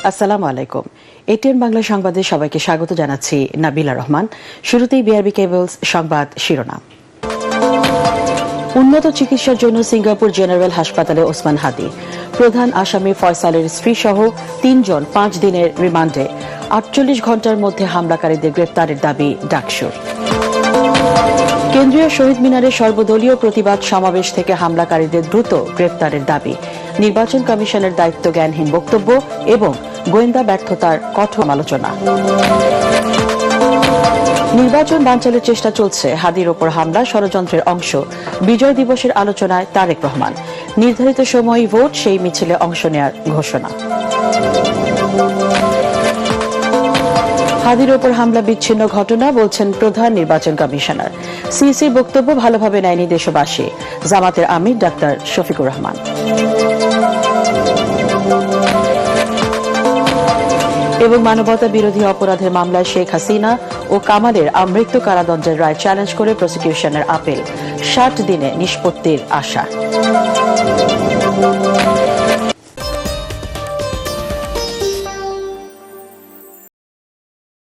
আসসালামু আলাইকুম। এটিএন বাংলা সংবাদে সবাইকে স্বাগত জানাচ্ছি নাবিলা রহমান। শুরুতেই বিআরবি কেবলস সংবাদ শিরোনাম। উন্নত চিকিৎসার জন্য সিঙ্গাপুর জেনারেল হাসপাতালে ওসমান হাদি। প্রধান আসামি ফয়সালের স্ত্রী সহ ৩ জন ৫ দিনের রিমান্ডে। ৪৮ ঘণ্টার মধ্যে হামলাকারীদের গ্রেপ্তারের দাবি ডাকসুর। কেন্দ্রীয় শহীদ মিনারে সর্বদলীয় প্রতিবাদ সমাবেশ থেকে হামলাকারীদের দ্রুত গ্রেপ্তারের দাবি। নির্বাচন কমিশনের দায়িত্ব জ্ঞানহীন বক্তব্য এবং গোয়েন্দা ব্যর্থতার কঠোর সমালোচনা। নির্বাচন বানচালের চেষ্টা চলছে, হাদির ওপর হামলা ষড়যন্ত্রের অংশ। বিজয় দিবসের আলোচনায় তারেক রহমান। নির্ধারিত সময়ে ভোট, সেই মিছিলে অংশ নেয়ার ঘোষণা। হাদির ওপর হামলা বিচ্ছিন্ন ঘটনা বলছেন প্রধান নির্বাচন কমিশনার। সিইসির বক্তব্য ভালোভাবে নেয়নি দেশবাসী। জামাতের আমির ডাক্তার শফিকুর রহমান। এবং মানবতা বিরোধী অপরাধের মামলায় শেখ হাসিনা ও কামালের আমৃত্যু কারাদণ্ডের রায় চ্যালেঞ্জ করে প্রসিকিউশনের আপিল। ৬০ দিনে নিষ্পত্তির আশা।